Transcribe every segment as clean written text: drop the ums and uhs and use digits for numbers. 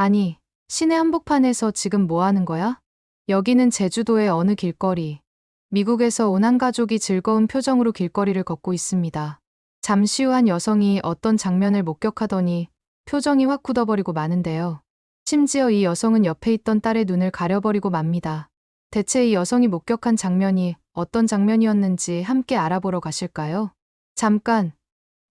아니, 시내 한복판에서 지금 뭐 하는 거야? 여기는 제주도의 어느 길거리. 미국에서 온 한 가족이 즐거운 표정으로 길거리를 걷고 있습니다. 잠시 후 한 여성이 어떤 장면을 목격하더니 표정이 확 굳어버리고 마는데요. 심지어 이 여성은 옆에 있던 딸의 눈을 가려버리고 맙니다. 대체 이 여성이 목격한 장면이 어떤 장면이었는지 함께 알아보러 가실까요? 잠깐,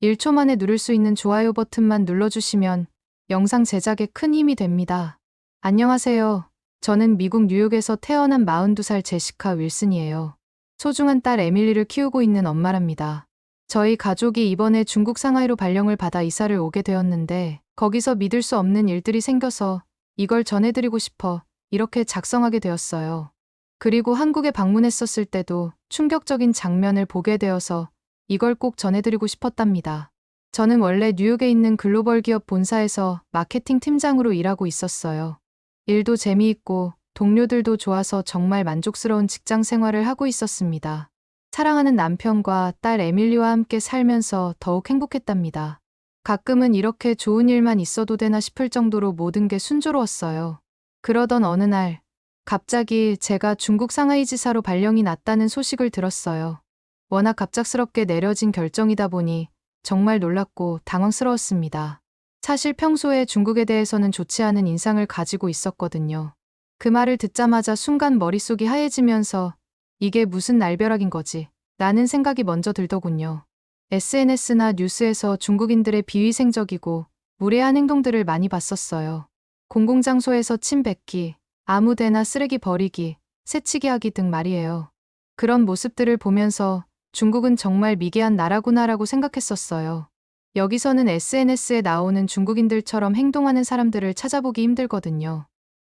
1초 만에 누를 수 있는 좋아요 버튼만 눌러주시면 영상 제작에 큰 힘이 됩니다. 안녕하세요. 저는 미국 뉴욕에서 태어난 42살 제시카 윌슨이에요. 소중한 딸 에밀리를 키우고 있는 엄마랍니다. 저희 가족이 이번에 중국 상하이로 발령을 받아 이사를 오게 되었는데 거기서 믿을 수 없는 일들이 생겨서 이걸 전해드리고 싶어 이렇게 작성하게 되었어요. 그리고 한국에 방문했었을 때도 충격적인 장면을 보게 되어서 이걸 꼭 전해드리고 싶었답니다. 저는 원래 뉴욕에 있는 글로벌 기업 본사에서 마케팅 팀장으로 일하고 있었어요. 일도 재미있고 동료들도 좋아서 정말 만족스러운 직장 생활을 하고 있었습니다. 사랑하는 남편과 딸 에밀리와 함께 살면서 더욱 행복했답니다. 가끔은 이렇게 좋은 일만 있어도 되나 싶을 정도로 모든 게 순조로웠어요. 그러던 어느 날, 갑자기 제가 중국 상하이 지사로 발령이 났다는 소식을 들었어요. 워낙 갑작스럽게 내려진 결정이다 보니 정말 놀랍고 당황스러웠습니다. 사실 평소에 중국에 대해서는 좋지 않은 인상을 가지고 있었거든요. 그 말을 듣자마자 순간 머릿속이 하얘지면서 이게 무슨 날벼락인 거지? 라는 생각이 먼저 들더군요. SNS나 뉴스에서 중국인들의 비위생적이고 무례한 행동들을 많이 봤었어요. 공공장소에서 침 뱉기, 아무데나 쓰레기 버리기, 새치기 하기 등 말이에요. 그런 모습들을 보면서 중국은 정말 미개한 나라구나라고 생각했었어요. 여기서는 SNS에 나오는 중국인들처럼 행동하는 사람들을 찾아보기 힘들거든요.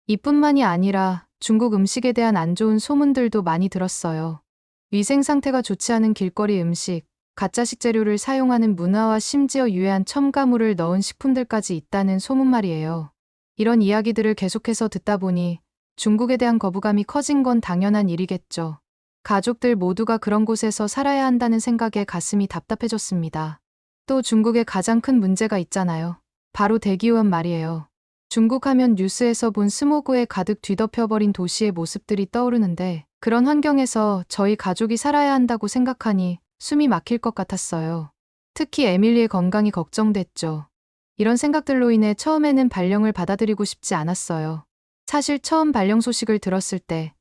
이뿐만이 아니라 중국 음식에 대한 안 좋은 소문들도 많이 들었어요. 위생 상태가 좋지 않은 길거리 음식, 가짜 식재료를 사용하는 문화와 심지어 유해한 첨가물을 넣은 식품들까지 있다는 소문 말이에요. 이런 이야기들을 계속해서 듣다 보니 중국에 대한 거부감이 커진 건 당연한 일이겠죠. 가족들 모두가 그런 곳에서 살아야 한다는 생각에 가슴이 답답해졌습니다. 또 중국에 가장 큰 문제가 있잖아요. 바로 대기오염 말이에요. 중국 하면 뉴스에서 본 스모그에 가득 뒤덮여버린 도시의 모습들이 떠오르는데 그런 환경에서 저희 가족이 살아야 한다고 생각하니 숨이 막힐 것 같았어요. 특히 에밀리의 건강이 걱정됐죠. 이런 생각들로 인해 처음에는 발령을 받아들이고 싶지 않았어요. 사실 처음 발령 소식을 들었을 때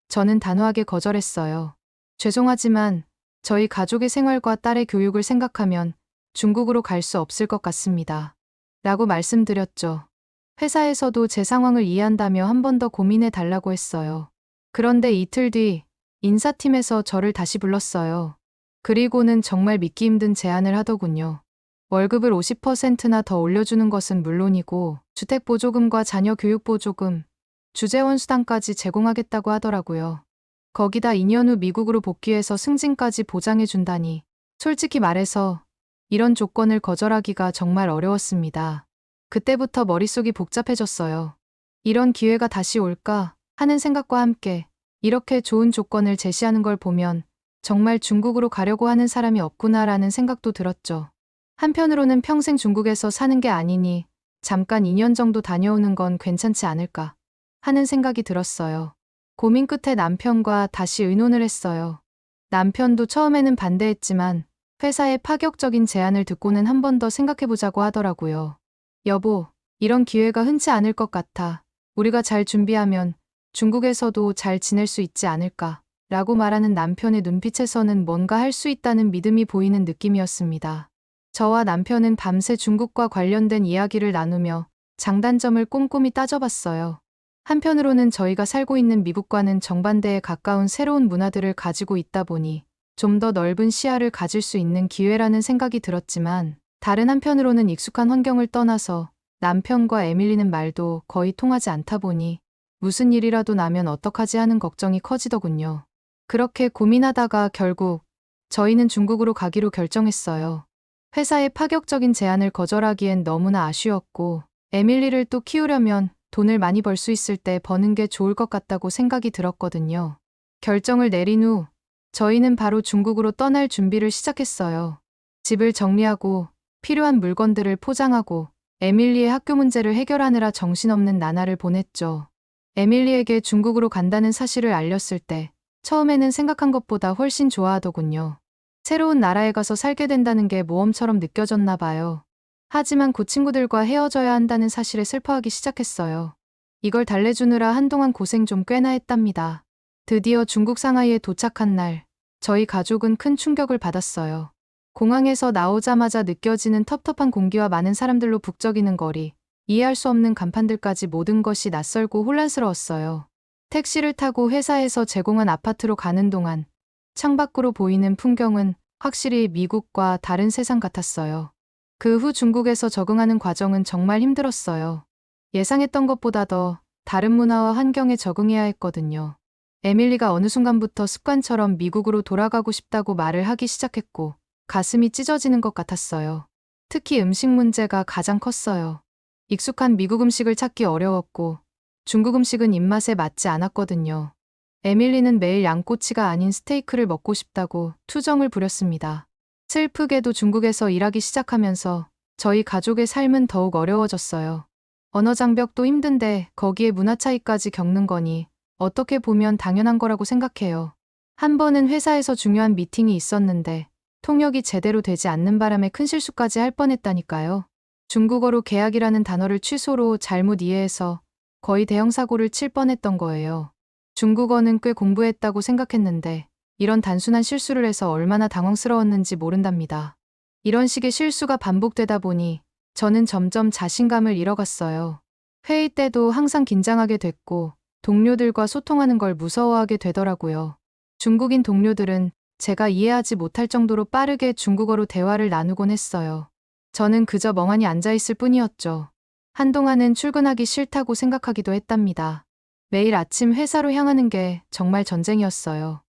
저는 단호하게 거절했어요. 죄송하지만 저희 가족의 생활과 딸의 교육을 생각하면 중국으로 갈 수 없을 것 같습니다. 라고 말씀드렸죠. 회사에서도 제 상황을 이해한다며 한 번 더 고민해 달라고 했어요. 그런데 이틀 뒤 인사팀에서 저를 다시 불렀어요. 그리고는 정말 믿기 힘든 제안을 하더군요. 월급을 50%나 더 올려주는 것은 물론이고 주택보조금과 자녀 교육보조금, 주재원 수당까지 제공하겠다고 하더라고요. 거기다 2년 후 미국으로 복귀해서 승진까지 보장해준다니 솔직히 말해서 이런 조건을 거절하기가 정말 어려웠습니다. 그때부터 머릿속이 복잡해졌어요. 이런 기회가 다시 올까 하는 생각과 함께 이렇게 좋은 조건을 제시하는 걸 보면 정말 중국으로 가려고 하는 사람이 없구나라는 생각도 들었죠. 한편으로는 평생 중국에서 사는 게 아니니 잠깐 2년 정도 다녀오는 건 괜찮지 않을까 하는 생각이 들었어요. 고민 끝에 남편과 다시 의논을 했어요. 남편도 처음에는 반대했지만 회사의 파격적인 제안을 듣고는 한 번 더 생각해보자고 하더라고요. 여보, 이런 기회가 흔치 않을 것 같아. 우리가 잘 준비하면 중국에서도 잘 지낼 수 있지 않을까? 라고 말하는 남편의 눈빛에서는 뭔가 할 수 있다는 믿음이 보이는 느낌이었습니다. 저와 남편은 밤새 중국과 관련된 이야기를 나누며 장단점을 꼼꼼히 따져봤어요. 한편으로는 저희가 살고 있는 미국과는 정반대에 가까운 새로운 문화들을 가지고 있다 보니 좀 더 넓은 시야를 가질 수 있는 기회라는 생각이 들었지만 다른 한편으로는 익숙한 환경을 떠나서 남편과 에밀리는 말도 거의 통하지 않다 보니 무슨 일이라도 나면 어떡하지 하는 걱정이 커지더군요. 그렇게 고민하다가 결국 저희는 중국으로 가기로 결정했어요. 회사의 파격적인 제안을 거절하기엔 너무나 아쉬웠고 에밀리를 또 키우려면 돈을 많이 벌 수 있을 때 버는 게 좋을 것 같다고 생각이 들었거든요. 결정을 내린 후 저희는 바로 중국으로 떠날 준비를 시작했어요. 집을 정리하고 필요한 물건들을 포장하고 에밀리의 학교 문제를 해결하느라 정신없는 나날을 보냈죠. 에밀리에게 중국으로 간다는 사실을 알렸을 때 처음에는 생각한 것보다 훨씬 좋아하더군요. 새로운 나라에 가서 살게 된다는 게 모험처럼 느껴졌나 봐요. 하지만 그 친구들과 헤어져야 한다는 사실에 슬퍼하기 시작했어요. 이걸 달래주느라 한동안 고생 좀 꽤나 했답니다. 드디어 중국 상하이에 도착한 날, 저희 가족은 큰 충격을 받았어요. 공항에서 나오자마자 느껴지는 텁텁한 공기와 많은 사람들로 북적이는 거리, 이해할 수 없는 간판들까지 모든 것이 낯설고 혼란스러웠어요. 택시를 타고 회사에서 제공한 아파트로 가는 동안 창밖으로 보이는 풍경은 확실히 미국과 다른 세상 같았어요. 그 후 중국에서 적응하는 과정은 정말 힘들었어요. 예상했던 것보다 더 다른 문화와 환경에 적응해야 했거든요. 에밀리가 어느 순간부터 습관처럼 미국으로 돌아가고 싶다고 말을 하기 시작했고 가슴이 찢어지는 것 같았어요. 특히 음식 문제가 가장 컸어요. 익숙한 미국 음식을 찾기 어려웠고 중국 음식은 입맛에 맞지 않았거든요. 에밀리는 매일 양꼬치가 아닌 스테이크를 먹고 싶다고 투정을 부렸습니다. 슬프게도 중국에서 일하기 시작하면서 저희 가족의 삶은 더욱 어려워졌어요. 언어 장벽도 힘든데 거기에 문화 차이까지 겪는 거니 어떻게 보면 당연한 거라고 생각해요. 한 번은 회사에서 중요한 미팅이 있었는데 통역이 제대로 되지 않는 바람에 큰 실수까지 할 뻔했다니까요. 중국어로 계약이라는 단어를 취소로 잘못 이해해서 거의 대형 사고를 칠 뻔했던 거예요. 중국어는 꽤 공부했다고 생각했는데 이런 단순한 실수를 해서 얼마나 당황스러웠는지 모른답니다. 이런 식의 실수가 반복되다 보니 저는 점점 자신감을 잃어갔어요. 회의 때도 항상 긴장하게 됐고 동료들과 소통하는 걸 무서워하게 되더라고요. 중국인 동료들은 제가 이해하지 못할 정도로 빠르게 중국어로 대화를 나누곤 했어요. 저는 그저 멍하니 앉아있을 뿐이었죠. 한동안은 출근하기 싫다고 생각하기도 했답니다. 매일 아침 회사로 향하는 게 정말 전쟁이었어요.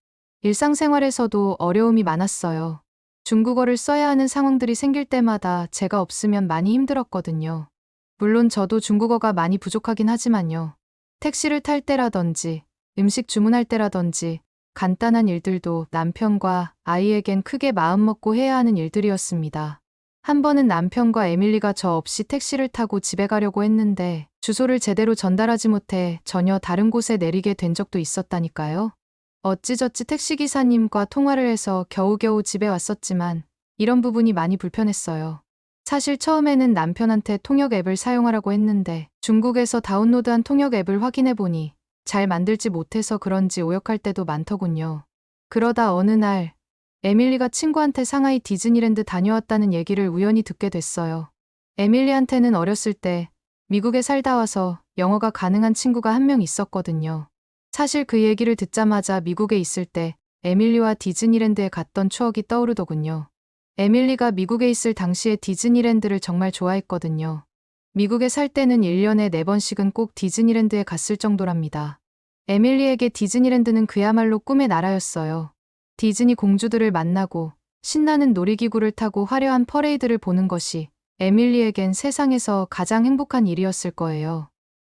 일상생활에서도 어려움이 많았어요. 중국어를 써야 하는 상황들이 생길 때마다 제가 없으면 많이 힘들었거든요. 물론 저도 중국어가 많이 부족하긴 하지만요. 택시를 탈 때라든지 음식 주문할 때라든지 간단한 일들도 남편과 아이에겐 크게 마음먹고 해야 하는 일들이었습니다. 한 번은 남편과 에밀리가 저 없이 택시를 타고 집에 가려고 했는데 주소를 제대로 전달하지 못해 전혀 다른 곳에 내리게 된 적도 있었다니까요. 어찌저찌 택시기사님과 통화를 해서 겨우겨우 집에 왔었지만 이런 부분이 많이 불편했어요. 사실 처음에는 남편한테 통역 앱을 사용하라고 했는데 중국에서 다운로드한 통역 앱을 확인해보니 잘 만들지 못해서 그런지 오역할 때도 많더군요. 그러다 어느 날 에밀리가 친구한테 상하이 디즈니랜드 다녀왔다는 얘기를 우연히 듣게 됐어요. 에밀리한테는 어렸을 때 미국에 살다 와서 영어가 가능한 친구가 한 명 있었거든요. 사실 그 얘기를 듣자마자 미국에 있을 때 에밀리와 디즈니랜드에 갔던 추억이 떠오르더군요. 에밀리가 미국에 있을 당시에 디즈니랜드를 정말 좋아했거든요. 미국에 살 때는 1년에 4번씩은 꼭 디즈니랜드에 갔을 정도랍니다. 에밀리에게 디즈니랜드는 그야말로 꿈의 나라였어요. 디즈니 공주들을 만나고 신나는 놀이기구를 타고 화려한 퍼레이드를 보는 것이 에밀리에겐 세상에서 가장 행복한 일이었을 거예요.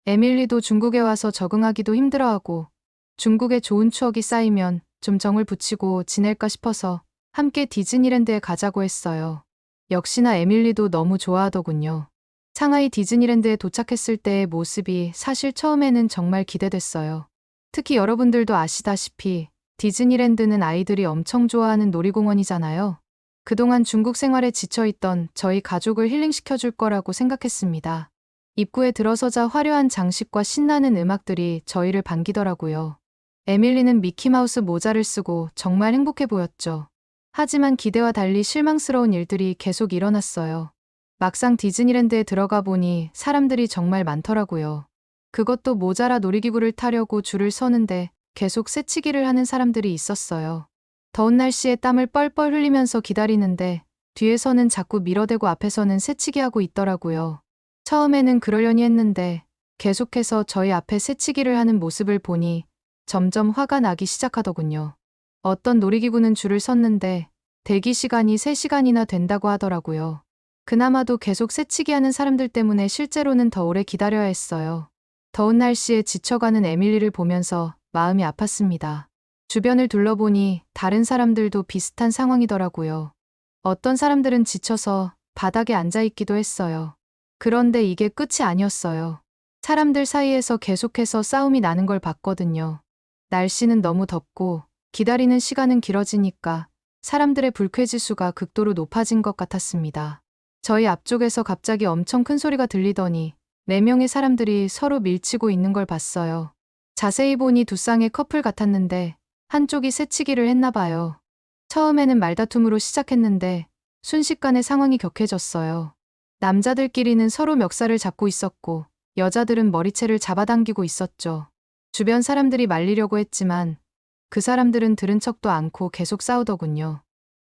에밀리도 중국에 와서 적응하기도 힘들어하고 중국에 좋은 추억이 쌓이면 좀 정을 붙이고 지낼까 싶어서 함께 디즈니랜드에 가자고 했어요. 역시나 에밀리도 너무 좋아하더군요. 상하이 디즈니랜드에 도착했을 때의 모습이 사실 처음에는 정말 기대됐어요. 특히 여러분들도 아시다시피 디즈니랜드는 아이들이 엄청 좋아하는 놀이공원이잖아요. 그동안 중국 생활에 지쳐있던 저희 가족을 힐링시켜줄 거라고 생각했습니다. 입구에 들어서자 화려한 장식과 신나는 음악들이 저희를 반기더라고요. 에밀리는 미키마우스 모자를 쓰고 정말 행복해 보였죠. 하지만 기대와 달리 실망스러운 일들이 계속 일어났어요. 막상 디즈니랜드에 들어가 보니 사람들이 정말 많더라고요. 그것도 모자라 놀이기구를 타려고 줄을 서는데 계속 새치기를 하는 사람들이 있었어요. 더운 날씨에 땀을 뻘뻘 흘리면서 기다리는데 뒤에서는 자꾸 밀어대고 앞에서는 새치기하고 있더라고요. 처음에는 그러려니 했는데 계속해서 저희 앞에 새치기를 하는 모습을 보니 점점 화가 나기 시작하더군요. 어떤 놀이기구는 줄을 섰는데 대기 시간이 3시간이나 된다고 하더라고요. 그나마도 계속 새치기 하는 사람들 때문에 실제로는 더 오래 기다려야 했어요. 더운 날씨에 지쳐가는 에밀리를 보면서 마음이 아팠습니다. 주변을 둘러보니 다른 사람들도 비슷한 상황이더라고요. 어떤 사람들은 지쳐서 바닥에 앉아있기도 했어요. 그런데 이게 끝이 아니었어요. 사람들 사이에서 계속해서 싸움이 나는 걸 봤거든요. 날씨는 너무 덥고 기다리는 시간은 길어지니까 사람들의 불쾌지수가 극도로 높아진 것 같았습니다. 저희 앞쪽에서 갑자기 엄청 큰 소리가 들리더니 4명의 사람들이 서로 밀치고 있는 걸 봤어요. 자세히 보니 두 쌍의 커플 같았는데 한쪽이 새치기를 했나 봐요. 처음에는 말다툼으로 시작했는데 순식간에 상황이 격해졌어요. 남자들끼리는 서로 멱살을 잡고 있었고 여자들은 머리채를 잡아당기고 있었죠. 주변 사람들이 말리려고 했지만 그 사람들은 들은 척도 않고 계속 싸우더군요.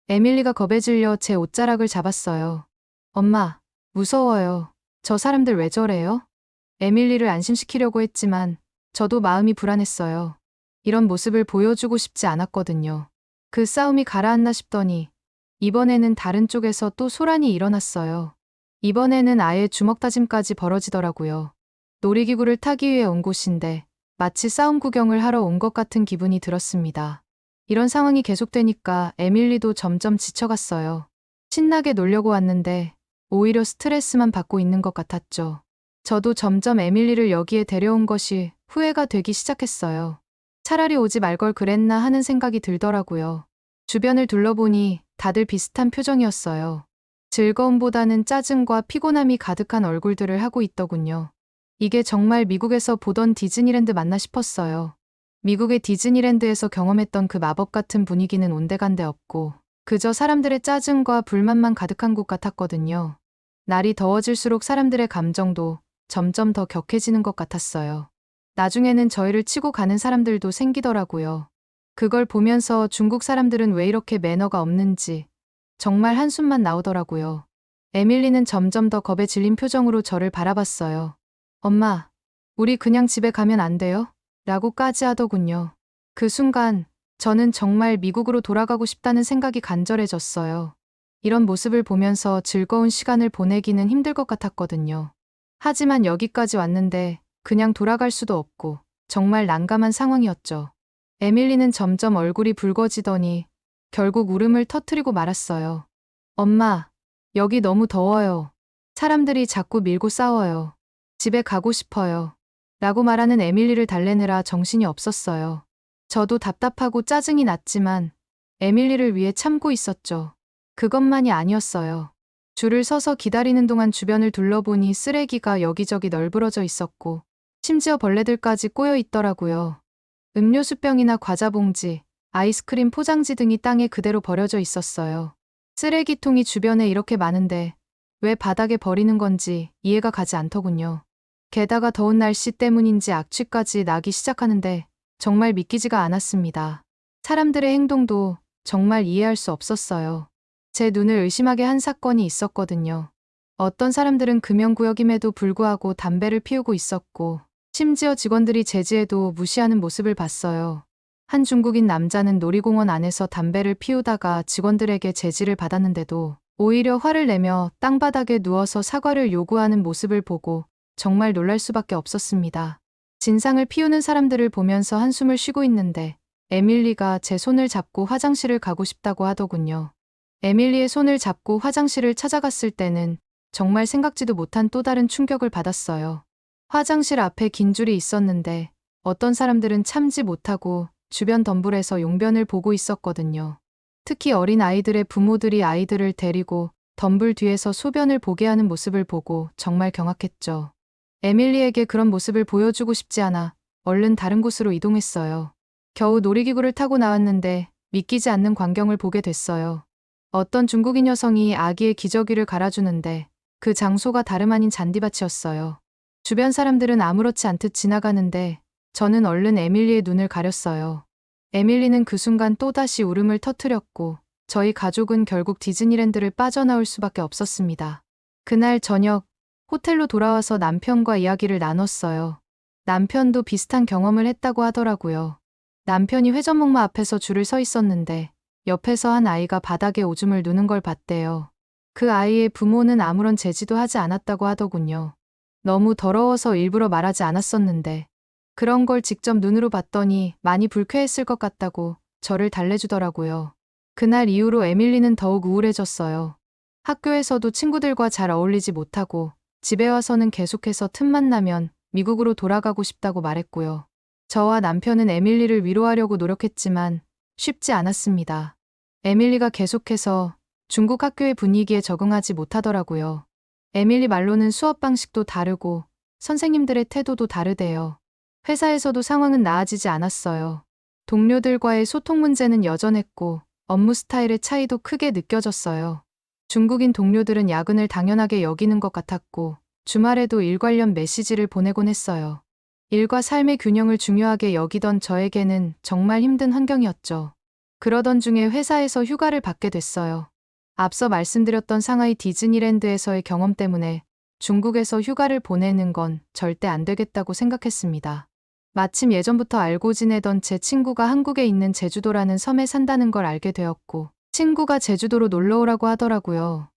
에밀리가 겁에 질려 제 옷자락을 잡았어요. 엄마, 무서워요. 저 사람들 왜 저래요? 에밀리를 안심시키려고 했지만 저도 마음이 불안했어요. 이런 모습을 보여주고 싶지 않았거든요. 그 싸움이 가라앉나 싶더니 이번에는 다른 쪽에서 또 소란이 일어났어요. 이번에는 아예 주먹다짐까지 벌어지더라고요. 놀이기구를 타기 위해 온 곳인데 마치 싸움 구경을 하러 온 것 같은 기분이 들었습니다. 이런 상황이 계속되니까 에밀리도 점점 지쳐갔어요. 신나게 놀려고 왔는데 오히려 스트레스만 받고 있는 것 같았죠. 저도 점점 에밀리를 여기에 데려온 것이 후회가 되기 시작했어요. 차라리 오지 말 걸 그랬나 하는 생각이 들더라고요. 주변을 둘러보니 다들 비슷한 표정이었어요. 즐거움보다는 짜증과 피곤함이 가득한 얼굴들을 하고 있더군요. 이게 정말 미국에서 보던 디즈니랜드 맞나 싶었어요. 미국의 디즈니랜드에서 경험했던 그 마법 같은 분위기는 온데간데 없고 그저 사람들의 짜증과 불만만 가득한 곳 같았거든요. 날이 더워질수록 사람들의 감정도 점점 더 격해지는 것 같았어요. 나중에는 저희를 치고 가는 사람들도 생기더라고요. 그걸 보면서 중국 사람들은 왜 이렇게 매너가 없는지 정말 한숨만 나오더라고요. 에밀리는 점점 더 겁에 질린 표정으로 저를 바라봤어요. 엄마, 우리 그냥 집에 가면 안 돼요? 라고까지 하더군요. 그 순간 저는 정말 미국으로 돌아가고 싶다는 생각이 간절해졌어요. 이런 모습을 보면서 즐거운 시간을 보내기는 힘들 것 같았거든요. 하지만 여기까지 왔는데 그냥 돌아갈 수도 없고 정말 난감한 상황이었죠. 에밀리는 점점 얼굴이 붉어지더니 결국 울음을 터뜨리고 말았어요. 엄마, 여기 너무 더워요. 사람들이 자꾸 밀고 싸워요. 집에 가고 싶어요. 라고 말하는 에밀리를 달래느라 정신이 없었어요. 저도 답답하고 짜증이 났지만 에밀리를 위해 참고 있었죠. 그것만이 아니었어요. 줄을 서서 기다리는 동안 주변을 둘러보니 쓰레기가 여기저기 널브러져 있었고 심지어 벌레들까지 꼬여 있더라고요. 음료수병이나 과자봉지, 아이스크림 포장지 등이 땅에 그대로 버려져 있었어요. 쓰레기통이 주변에 이렇게 많은데 왜 바닥에 버리는 건지 이해가 가지 않더군요. 게다가 더운 날씨 때문인지 악취까지 나기 시작하는데 정말 믿기지가 않았습니다. 사람들의 행동도 정말 이해할 수 없었어요. 제 눈을 의심하게 한 사건이 있었거든요. 어떤 사람들은 금연구역임에도 불구하고 담배를 피우고 있었고 심지어 직원들이 제지해도 무시하는 모습을 봤어요. 한 중국인 남자는 놀이공원 안에서 담배를 피우다가 직원들에게 제지를 받았는데도 오히려 화를 내며 땅바닥에 누워서 사과를 요구하는 모습을 보고 정말 놀랄 수밖에 없었습니다. 진상을 피우는 사람들을 보면서 한숨을 쉬고 있는데 에밀리가 제 손을 잡고 화장실을 가고 싶다고 하더군요. 에밀리의 손을 잡고 화장실을 찾아갔을 때는 정말 생각지도 못한 또 다른 충격을 받았어요. 화장실 앞에 긴 줄이 있었는데 어떤 사람들은 참지 못하고 주변 덤불에서 용변을 보고 있었거든요. 특히 어린 아이들의 부모들이 아이들을 데리고 덤불 뒤에서 소변을 보게 하는 모습을 보고 정말 경악했죠. 에밀리에게 그런 모습을 보여주고 싶지 않아 얼른 다른 곳으로 이동했어요. 겨우 놀이기구를 타고 나왔는데 믿기지 않는 광경을 보게 됐어요. 어떤 중국인 여성이 아기의 기저귀를 갈아주는데 그 장소가 다름 아닌 잔디밭이었어요. 주변 사람들은 아무렇지 않듯 지나가는데 저는 얼른 에밀리의 눈을 가렸어요. 에밀리는 그 순간 또다시 울음을 터뜨렸고 저희 가족은 결국 디즈니랜드를 빠져나올 수밖에 없었습니다. 그날 저녁 호텔로 돌아와서 남편과 이야기를 나눴어요. 남편도 비슷한 경험을 했다고 하더라고요. 남편이 회전목마 앞에서 줄을 서 있었는데 옆에서 한 아이가 바닥에 오줌을 누는 걸 봤대요. 그 아이의 부모는 아무런 제지도 하지 않았다고 하더군요. 너무 더러워서 일부러 말하지 않았었는데 그런 걸 직접 눈으로 봤더니 많이 불쾌했을 것 같다고 저를 달래주더라고요. 그날 이후로 에밀리는 더욱 우울해졌어요. 학교에서도 친구들과 잘 어울리지 못하고 집에 와서는 계속해서 틈만 나면 미국으로 돌아가고 싶다고 말했고요. 저와 남편은 에밀리를 위로하려고 노력했지만 쉽지 않았습니다. 에밀리가 계속해서 중국 학교의 분위기에 적응하지 못하더라고요. 에밀리 말로는 수업 방식도 다르고 선생님들의 태도도 다르대요. 회사에서도 상황은 나아지지 않았어요. 동료들과의 소통 문제는 여전했고 업무 스타일의 차이도 크게 느껴졌어요. 중국인 동료들은 야근을 당연하게 여기는 것 같았고 주말에도 일 관련 메시지를 보내곤 했어요. 일과 삶의 균형을 중요하게 여기던 저에게는 정말 힘든 환경이었죠. 그러던 중에 회사에서 휴가를 받게 됐어요. 앞서 말씀드렸던 상하이 디즈니랜드에서의 경험 때문에 중국에서 휴가를 보내는 건 절대 안 되겠다고 생각했습니다. 마침 예전부터 알고 지내던 제 친구가 한국에 있는 제주도라는 섬에 산다는 걸 알게 되었고 친구가 제주도로 놀러 오라고 하더라고요.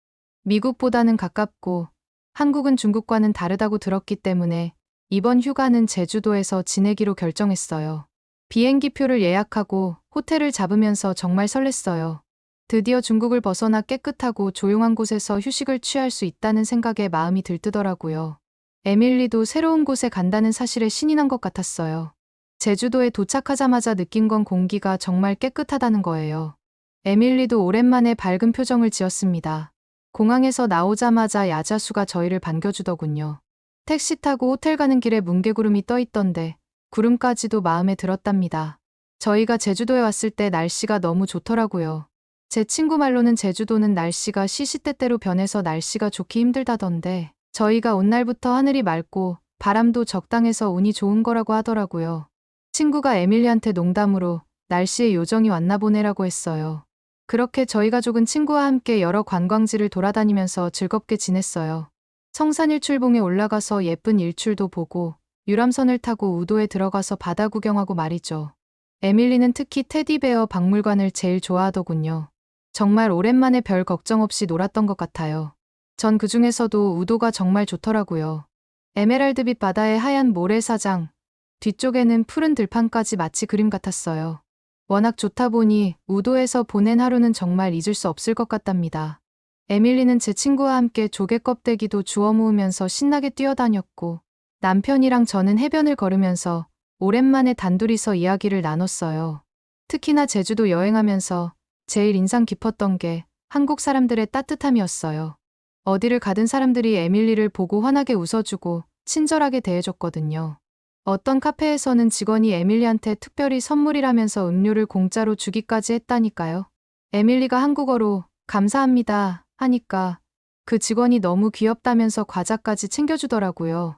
미국보다는 가깝고 한국은 중국과는 다르다고 들었기 때문에 이번 휴가는 제주도에서 지내기로 결정했어요. 비행기표를 예약하고 호텔을 잡으면서 정말 설렜어요. 드디어 중국을 벗어나 깨끗하고 조용한 곳에서 휴식을 취할 수 있다는 생각에 마음이 들뜨더라고요. 에밀리도 새로운 곳에 간다는 사실에 신이 난 것 같았어요. 제주도에 도착하자마자 느낀 건 공기가 정말 깨끗하다는 거예요. 에밀리도 오랜만에 밝은 표정을 지었습니다. 공항에서 나오자마자 야자수가 저희를 반겨주더군요. 택시 타고 호텔 가는 길에 뭉게구름이 떠 있던데 구름까지도 마음에 들었답니다. 저희가 제주도에 왔을 때 날씨가 너무 좋더라고요. 제 친구 말로는 제주도는 날씨가 시시때때로 변해서 날씨가 좋기 힘들다던데 저희가 온 날부터 하늘이 맑고 바람도 적당해서 운이 좋은 거라고 하더라고요. 친구가 에밀리한테 농담으로 날씨에 요정이 왔나 보네라고 했어요. 그렇게 저희 가족은 친구와 함께 여러 관광지를 돌아다니면서 즐겁게 지냈어요. 성산일출봉에 올라가서 예쁜 일출도 보고 유람선을 타고 우도에 들어가서 바다 구경하고 말이죠. 에밀리는 특히 테디베어 박물관을 제일 좋아하더군요. 정말 오랜만에 별 걱정 없이 놀았던 것 같아요. 전 그중에서도 우도가 정말 좋더라고요. 에메랄드빛 바다의 하얀 모래사장, 뒤쪽에는 푸른 들판까지 마치 그림 같았어요. 워낙 좋다 보니 우도에서 보낸 하루는 정말 잊을 수 없을 것 같답니다. 에밀리는 제 친구와 함께 조개 껍데기도 주워 모으면서 신나게 뛰어다녔고 남편이랑 저는 해변을 걸으면서 오랜만에 단둘이서 이야기를 나눴어요. 특히나 제주도 여행하면서 제일 인상 깊었던 게 한국 사람들의 따뜻함이었어요. 어디를 가든 사람들이 에밀리를 보고 환하게 웃어주고 친절하게 대해줬거든요. 어떤 카페에서는 직원이 에밀리한테 특별히 선물이라면서 음료를 공짜로 주기까지 했다니까요. 에밀리가 한국어로 감사합니다 하니까 그 직원이 너무 귀엽다면서 과자까지 챙겨주더라고요.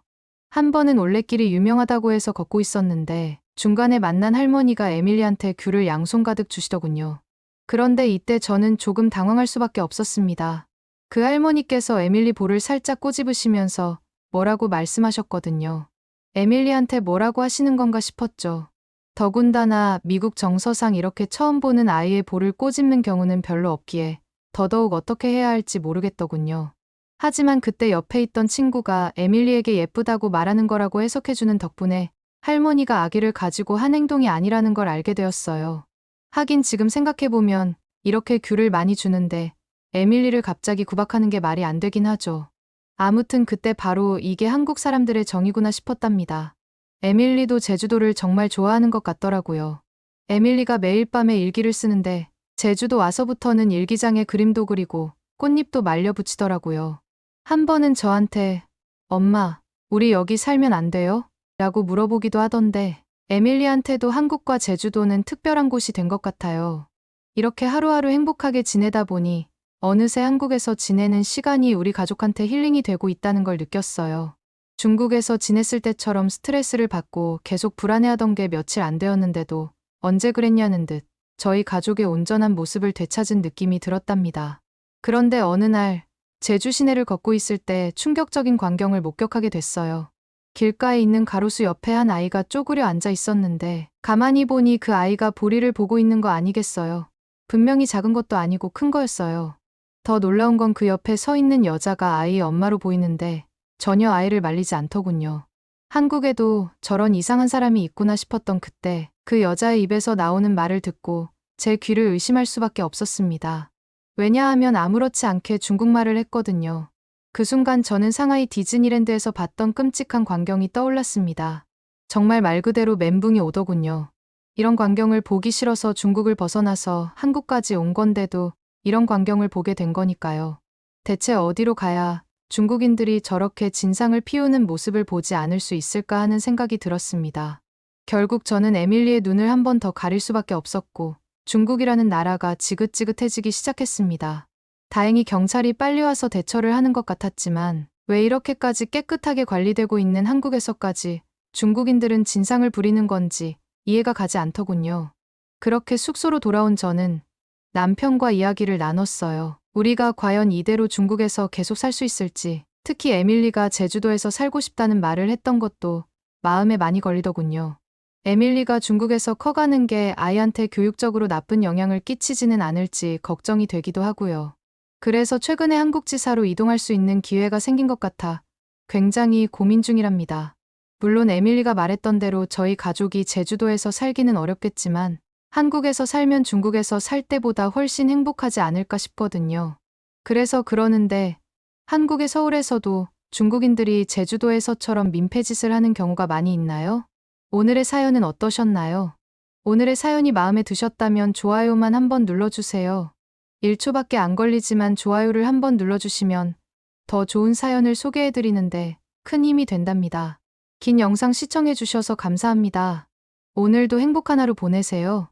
한 번은 올레길이 유명하다고 해서 걷고 있었는데 중간에 만난 할머니가 에밀리한테 귤을 양손 가득 주시더군요. 그런데 이때 저는 조금 당황할 수밖에 없었습니다. 그 할머니께서 에밀리 볼을 살짝 꼬집으시면서 뭐라고 말씀하셨거든요. 에밀리한테 뭐라고 하시는 건가 싶었죠. 더군다나 미국 정서상 이렇게 처음 보는 아이의 볼을 꼬집는 경우는 별로 없기에 더더욱 어떻게 해야 할지 모르겠더군요. 하지만 그때 옆에 있던 친구가 에밀리에게 예쁘다고 말하는 거라고 해석해주는 덕분에 할머니가 아기를 가지고 한 행동이 아니라는 걸 알게 되었어요. 하긴 지금 생각해보면 이렇게 귤을 많이 주는데 에밀리를 갑자기 구박하는 게 말이 안 되긴 하죠. 아무튼 그때 바로 이게 한국 사람들의 정이구나 싶었답니다. 에밀리도 제주도를 정말 좋아하는 것 같더라고요. 에밀리가 매일 밤에 일기를 쓰는데 제주도 와서부터는 일기장에 그림도 그리고 꽃잎도 말려 붙이더라고요. 한 번은 저한테 엄마, 우리 여기 살면 안 돼요? 라고 물어보기도 하던데 에밀리한테도 한국과 제주도는 특별한 곳이 된 것 같아요. 이렇게 하루하루 행복하게 지내다 보니 어느새 한국에서 지내는 시간이 우리 가족한테 힐링이 되고 있다는 걸 느꼈어요. 중국에서 지냈을 때처럼 스트레스를 받고 계속 불안해하던 게 며칠 안 되었는데도 언제 그랬냐는 듯 저희 가족의 온전한 모습을 되찾은 느낌이 들었답니다. 그런데 어느 날 제주 시내를 걷고 있을 때 충격적인 광경을 목격하게 됐어요. 길가에 있는 가로수 옆에 한 아이가 쪼그려 앉아 있었는데 가만히 보니 그 아이가 보리를 보고 있는 거 아니겠어요. 분명히 작은 것도 아니고 큰 거였어요. 더 놀라운 건 그 옆에 서 있는 여자가 아이의 엄마로 보이는데 전혀 아이를 말리지 않더군요. 한국에도 저런 이상한 사람이 있구나 싶었던 그때 그 여자의 입에서 나오는 말을 듣고 제 귀를 의심할 수밖에 없었습니다. 왜냐하면 아무렇지 않게 중국말을 했거든요. 그 순간 저는 상하이 디즈니랜드에서 봤던 끔찍한 광경이 떠올랐습니다. 정말 말 그대로 멘붕이 오더군요. 이런 광경을 보기 싫어서 중국을 벗어나서 한국까지 온 건데도 이런 광경을 보게 된 거니까요. 대체 어디로 가야 중국인들이 저렇게 진상을 피우는 모습을 보지 않을 수 있을까 하는 생각이 들었습니다. 결국 저는 에밀리의 눈을 한 번 더 가릴 수밖에 없었고 중국이라는 나라가 지긋지긋해지기 시작했습니다. 다행히 경찰이 빨리 와서 대처를 하는 것 같았지만 왜 이렇게까지 깨끗하게 관리되고 있는 한국에서까지 중국인들은 진상을 부리는 건지 이해가 가지 않더군요. 그렇게 숙소로 돌아온 저는 남편과 이야기를 나눴어요. 우리가 과연 이대로 중국에서 계속 살 수 있을지, 특히 에밀리가 제주도에서 살고 싶다는 말을 했던 것도 마음에 많이 걸리더군요. 에밀리가 중국에서 커가는 게 아이한테 교육적으로 나쁜 영향을 끼치지는 않을지 걱정이 되기도 하고요. 그래서 최근에 한국지사로 이동할 수 있는 기회가 생긴 것 같아 굉장히 고민 중이랍니다. 물론 에밀리가 말했던 대로 저희 가족이 제주도에서 살기는 어렵겠지만 한국에서 살면 중국에서 살 때보다 훨씬 행복하지 않을까 싶거든요. 그래서 그러는데 한국의 서울에서도 중국인들이 제주도에서처럼 민폐짓을 하는 경우가 많이 있나요? 오늘의 사연은 어떠셨나요? 오늘의 사연이 마음에 드셨다면 좋아요만 한번 눌러주세요. 1초밖에 안 걸리지만 좋아요를 한번 눌러주시면 더 좋은 사연을 소개해드리는데 큰 힘이 된답니다. 긴 영상 시청해주셔서 감사합니다. 오늘도 행복한 하루 보내세요.